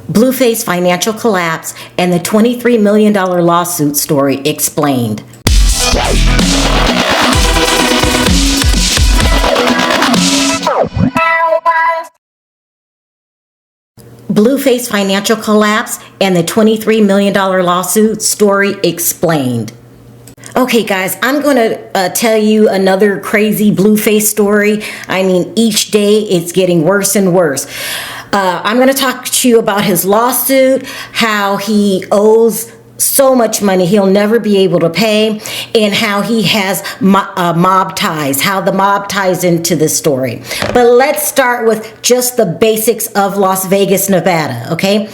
Blueface financial collapse and the $23 million lawsuit story explained. Blueface financial collapse and the $23 million lawsuit story explained. Okay guys, I'm going to tell you another crazy Blueface story. I mean, each day it's getting worse and worse. I'm going to talk to you about his lawsuit, how he owes so much money he'll never be able to pay, and how he has mob ties, how the mob ties into this story. But let's start with just the basics of Las Vegas, Nevada, okay?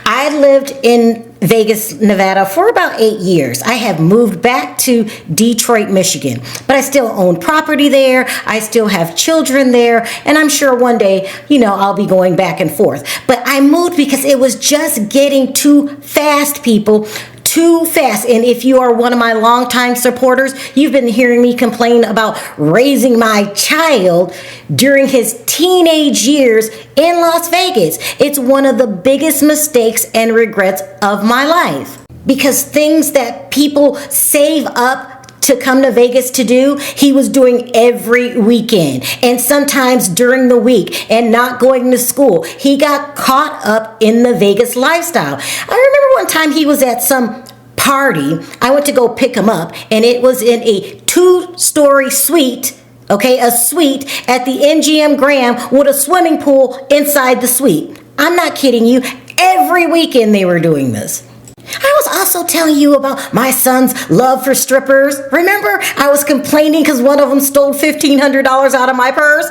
I lived in Vegas, Nevada for about 8 years. I have moved back to Detroit, Michigan, but I still own property there. I still have children there, and I'm sure one day, I'll be going back and forth. But I moved because it was just getting too fast, people. Too fast. And if you are one of my longtime supporters, you've been hearing me complain about raising my child during his teenage years in Las Vegas. It's one of the biggest mistakes and regrets of my life, because things that people save up to come to Vegas to do, he was doing every weekend and sometimes during the week and not going to school. He got caught up in the Vegas lifestyle. I remember one time he was at some party. I went to go pick him up, and it was in a 2-story suite, okay, a suite at the MGM Grand with a swimming pool inside the suite. I'm not kidding you. Every weekend they were doing this. I was also telling you about my son's love for strippers. Remember, I was complaining because one of them stole $1,500 out of my purse?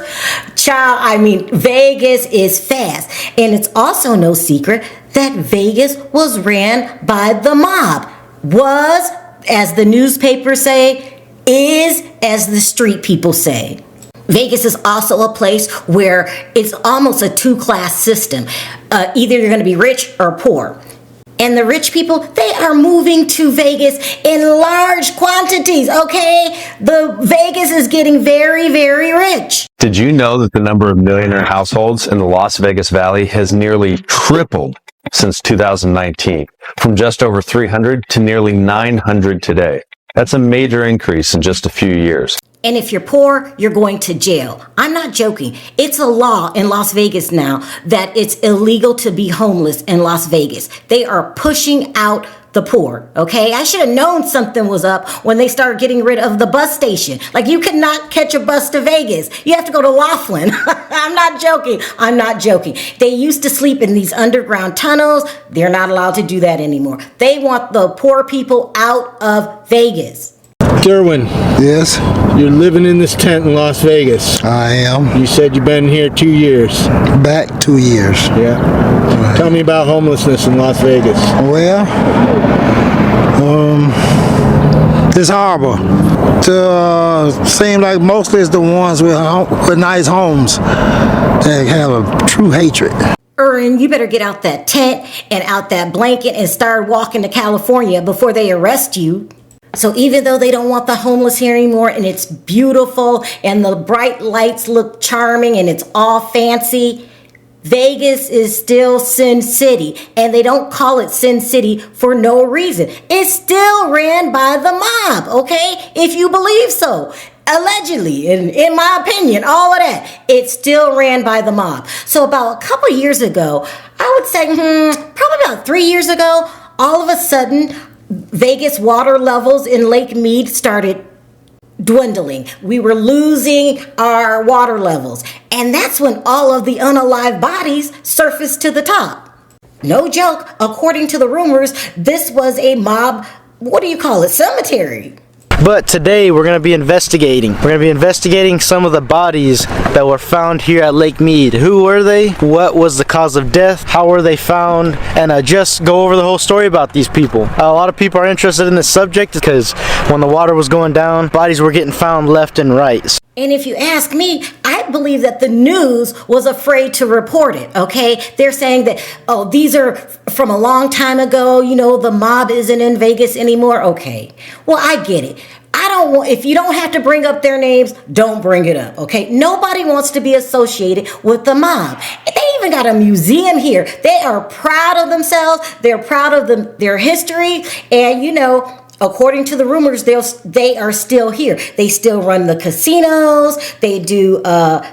Child, Vegas is fast. And it's also no secret that Vegas was ran by the mob. Was, as the newspapers say, is, as the street people say. Vegas is also a place where it's almost a 2-class system. Either you're going to be rich or poor. And the rich people, they are moving to Vegas in large quantities, okay? The Vegas is getting very, very rich. Did you know that the number of millionaire households in the Las Vegas Valley has nearly tripled since 2019, from just over 300 to nearly 900 today? That's a major increase in just a few years. And if you're poor, you're going to jail. I'm not joking. It's a law in Las Vegas now that it's illegal to be homeless in Las Vegas. They are pushing out the poor, okay? I should have known something was up when they started getting rid of the bus station. Like, you could not catch a bus to Vegas. You have to go to Laughlin. I'm not joking. I'm not joking. They used to sleep in these underground tunnels. They're not allowed to do that anymore. They want the poor people out of Vegas. Derwin. Yes? You're living in this tent in Las Vegas. I am. You said you've been here 2 years. Back 2 years. Yeah. Right. Tell me about homelessness in Las Vegas. Well, it's horrible. Seem like mostly it's the ones with nice homes that have a true hatred. Erin, you better get out that tent and out that blanket and start walking to California before they arrest you. So even though they don't want the homeless here anymore, and it's beautiful and the bright lights look charming and it's all fancy, Vegas is still Sin City, and they don't call it Sin City for no reason. It's still ran by the mob, okay? If you believe so. Allegedly, in my opinion, all of that, it's still ran by the mob. So about a couple years ago, I would say, probably about 3 years ago, all of a sudden, Vegas water levels in Lake Mead started dwindling. We were losing our water levels. And that's when all of the unalive bodies surfaced to the top. No joke. According to the rumors, this was a mob, cemetery. But today we're going to be investigating. We're going to be investigating some of the bodies that were found here at Lake Mead. Who were they? What was the cause of death? How were they found? And just go over the whole story about these people. A lot of people are interested in this subject because when the water was going down, bodies were getting found left and right. And if you ask me, I believe that the news was afraid to report it, okay? They're saying that, these are from a long time ago, the mob isn't in Vegas anymore. Okay, well, I get it. If you don't have to bring up their names, don't bring it up, okay? Nobody wants to be associated with the mob. They even got a museum here. They are proud of themselves. They're proud of their history. And, you know, according to the rumors, they are still here. They still run the casinos. They do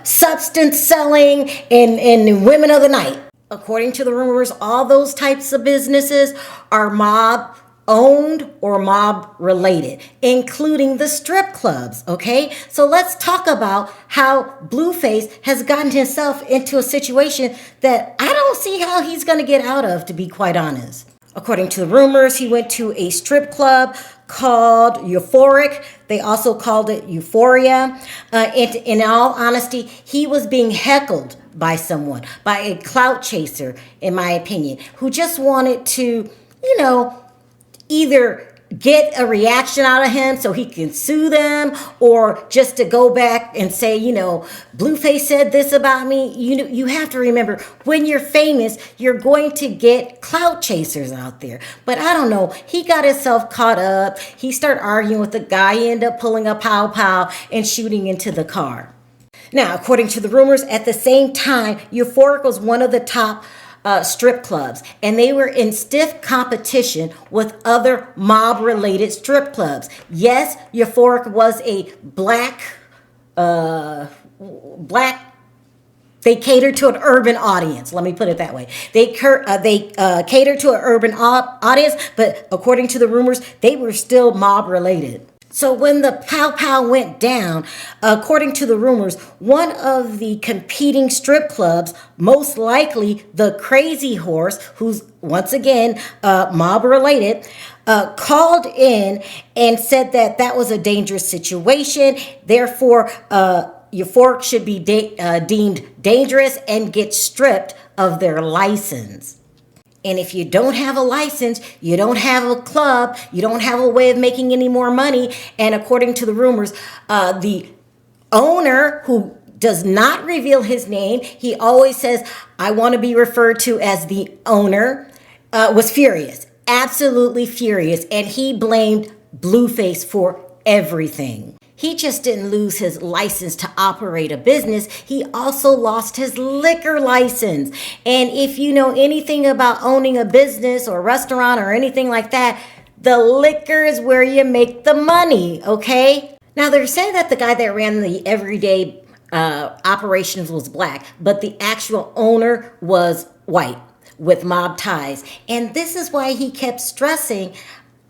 substance selling and women of the night. According to the rumors, all those types of businesses are mob owned or mob related, including the strip clubs, okay? So let's talk about how Blueface has gotten himself into a situation that I don't see how he's gonna get out of, to be quite honest. According to the rumors, he went to a strip club called Euphoric. They also called it Euphoria. In all honesty, he was being heckled by someone, by a clout chaser, in my opinion, who just wanted to, you know, either get a reaction out of him so he can sue them, or just to go back and say, you know, Blueface said this about me. You have to remember, when you're famous, you're going to get clout chasers out there. But I don't know, he got himself caught up. He started arguing with the guy. He ended up pulling a pow and shooting into the car. Now, according to the rumors, at the same time, Euphoric was one of the top strip clubs, and they were in stiff competition with other mob-related strip clubs. Yes, Euphoric was a black. They catered to an urban audience. Let me put it that way. They catered to an urban audience, but according to the rumors, they were still mob-related. So when the pow went down, according to the rumors, one of the competing strip clubs, most likely the Crazy Horse, who's once again mob related, called in and said that was a dangerous situation. Therefore, Euphoric should be deemed dangerous and get stripped of their license. And if you don't have a license, you don't have a club, you don't have a way of making any more money. And according to the rumors, the owner, who does not reveal his name, he always says, I want to be referred to as the owner, was furious, absolutely furious. And he blamed Blueface for everything. He just didn't lose his license to operate a business. He also lost his liquor license. And if you know anything about owning a business or restaurant or anything like that, the liquor is where you make the money, okay? Now, they're saying that the guy that ran the everyday operations was black, but the actual owner was white with mob ties. And this is why he kept stressing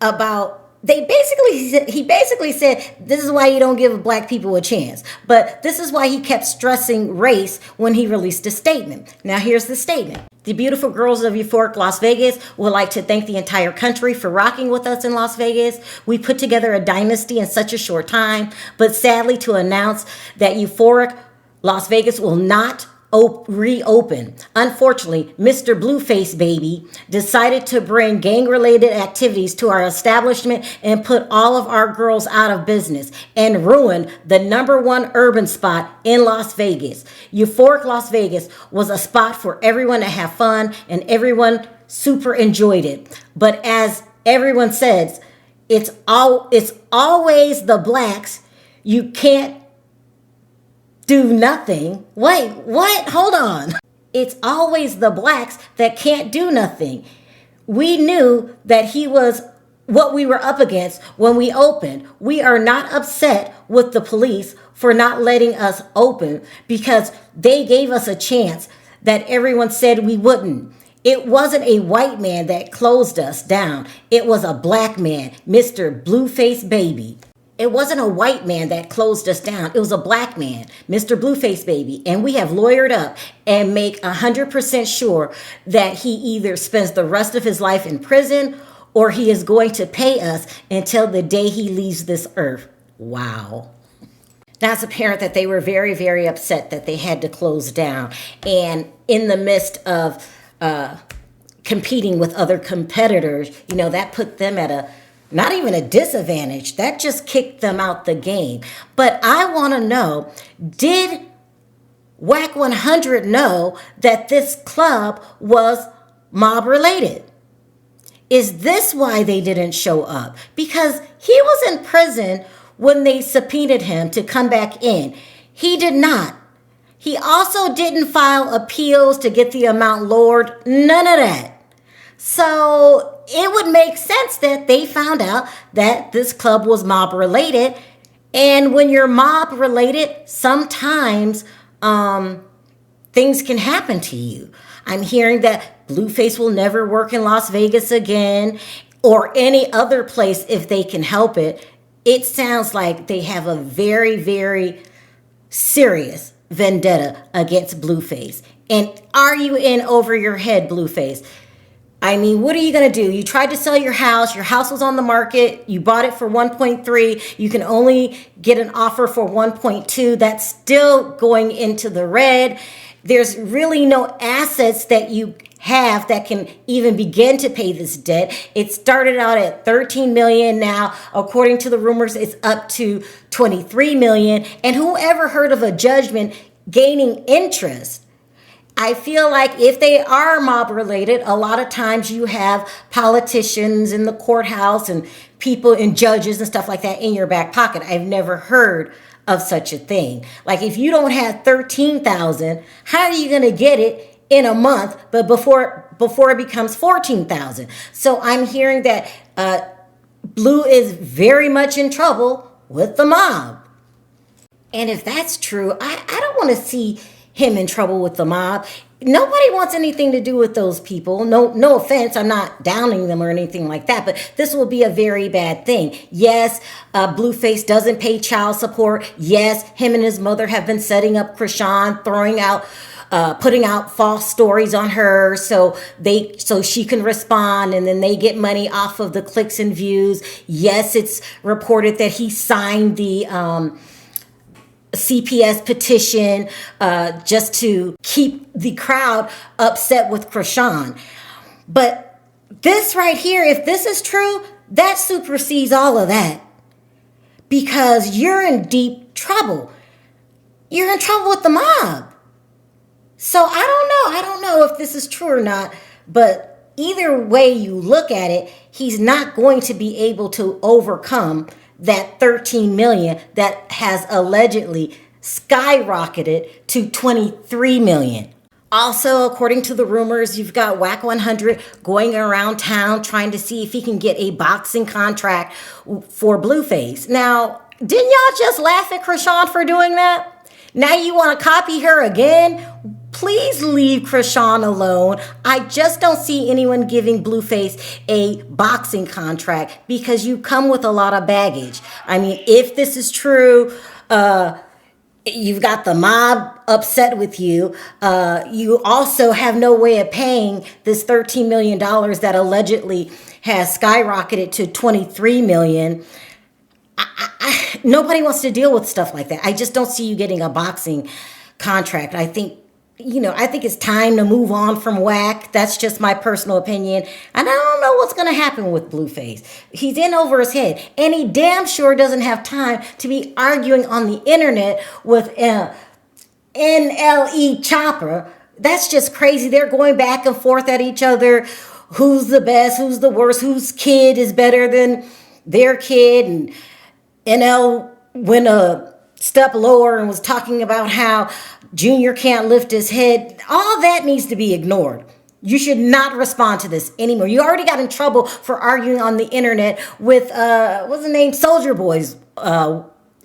about he basically said, this is why you don't give black people a chance. But this is why he kept stressing race when he released a statement. Now, here's the statement. The beautiful girls of Euphoric Las Vegas would like to thank the entire country for rocking with us in Las Vegas. We put together a dynasty in such a short time, but sadly to announce that Euphoric Las Vegas will not reopen. Unfortunately, Mr. Blueface baby decided to bring gang-related activities to our establishment and put all of our girls out of business and ruin the #1 urban spot in Las Vegas. Euphoric Las Vegas was a spot for everyone to have fun, and everyone super enjoyed it. But as everyone says, it's always the blacks. You can't do nothing. Wait, what? Hold on. It's always the blacks that can't do nothing. We knew that he was what we were up against when we opened. We are not upset with the police for not letting us open because they gave us a chance that everyone said we wouldn't. It wasn't a white man that closed us down. It was a black man, Mr. Blueface baby. It wasn't a white man that closed us down. It was a black man, Mr. Blueface baby. And we have lawyered up and make 100% sure that he either spends the rest of his life in prison or he is going to pay us until the day he leaves this earth. Wow. Now, it's apparent that they were very, very upset that they had to close down. And in the midst of competing with other competitors, you know, that put them at not even a disadvantage. That just kicked them out the game. But I want to know, did WAC 100 know that this club was mob related? Is this why they didn't show up? Because he was in prison when they subpoenaed him to come back in. He did not. He also didn't file appeals to get the amount lowered. None of that. So it would make sense that they found out that this club was mob related. And when you're mob related, sometimes things can happen to you. I'm hearing that Blueface will never work in Las Vegas again or any other place if they can help it. It sounds like they have a very, very serious vendetta against Blueface. And are you in over your head, Blueface? I mean, what are you going to do? You tried to sell your house. Your house was on the market. You bought it for 1.3. You can only get an offer for 1.2. That's still going into the red. There's really no assets that you have that can even begin to pay this debt. It started out at 13 million. Now, according to the rumors, it's up to 23 million. And whoever heard of a judgment gaining interest? I feel like if they are mob related, a lot of times you have politicians in the courthouse and people and judges and stuff like that in your back pocket. I've never heard of such a thing. Like if you don't have 13,000, how are you going to get it in a month, but before it becomes 14,000? So I'm hearing that Blue is very much in trouble with the mob. And if that's true, I don't want to see him in trouble with the mob. Nobody wants anything to do with those people. No offense. I'm not downing them or anything like that, but this will be a very bad thing. Yes, Blueface doesn't pay child support. Yes, him and his mother have been setting up Krishan, putting out false stories on her so she can respond, and then they get money off of the clicks and views. Yes, it's reported that he signed the CPS petition just to keep the crowd upset with Krishan. But this right here, if this is true, that supersedes all of that, because you're in deep trouble. You're in trouble with the mob. So I don't know if this is true or not, but either way you look at it, he's not going to be able to overcome that 13 million that has allegedly skyrocketed to 23 million. Also, according to the rumors, you've got Whack 100 going around town trying to see if he can get a boxing contract for Blueface. Now, didn't y'all just laugh at Krishan for doing that? Now you want to copy her again? Please leave Krishan alone. I just don't see anyone giving Blueface a boxing contract because you come with a lot of baggage. I mean, if this is true, you've got the mob upset with you. You also have no way of paying this $13 million that allegedly has skyrocketed to 23 million. Nobody wants to deal with stuff like that. I just don't see you getting a boxing contract. I think it's time to move on from Whack. That's just my personal opinion. And I don't know what's going to happen with Blueface. He's in over his head. And he damn sure doesn't have time to be arguing on the internet with NLE Chopper. That's just crazy. They're going back and forth at each other. Who's the best? Who's the worst? Whose kid is better than their kid? And NL went a step lower and was talking about how Junior can't lift his head. All that needs to be ignored. You should not respond to this anymore. You already got in trouble for arguing on the internet with what's the name, Soldier Boy's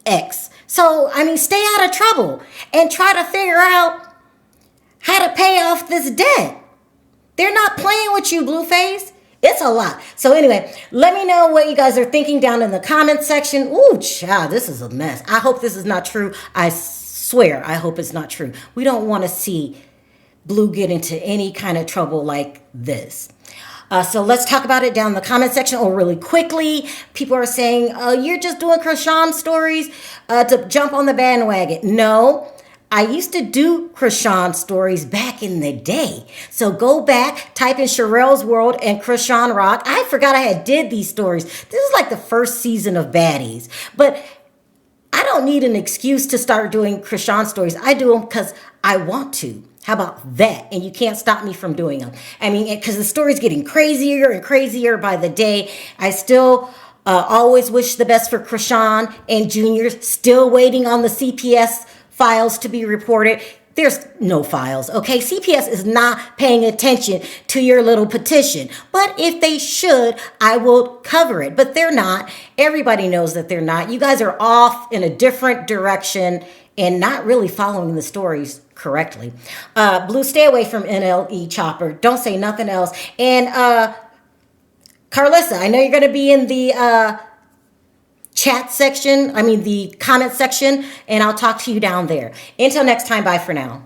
ex. So I mean, stay out of trouble and try to figure out how to pay off this debt. They're not playing with you, Blueface. It's a lot. So anyway, let me know what you guys are thinking down in the comments section. Ooh, child, this is a mess. I hope this is not true. I swear, I hope it's not true. We don't want to see Blue get into any kind of trouble like this. So let's talk about it down in the comment section. Or really quickly, people are saying, you're just doing Krishan stories to jump on the bandwagon. No. I used to do Krishan stories back in the day. So go back, type in Sharrell's World and Krishan Rock. I forgot I did these stories. This is like the first season of Baddies. But I don't need an excuse to start doing Krishan stories. I do them because I want to. How about that? And you can't stop me from doing them. I mean, because the story's getting crazier and crazier by the day. I still always wish the best for Krishan and Junior. Still waiting on the CPS files to be reported. There's no files, okay? CPS is not paying attention to your little petition. But if they should, I will cover it. But they're not. Everybody knows that they're not. You guys are off in a different direction and not really following the stories correctly. Blue, stay away from NLE Chopper. Don't say nothing else. And Carlissa, I know you're going to be in the the comment section, and I'll talk to you down there. Until next time, bye for now.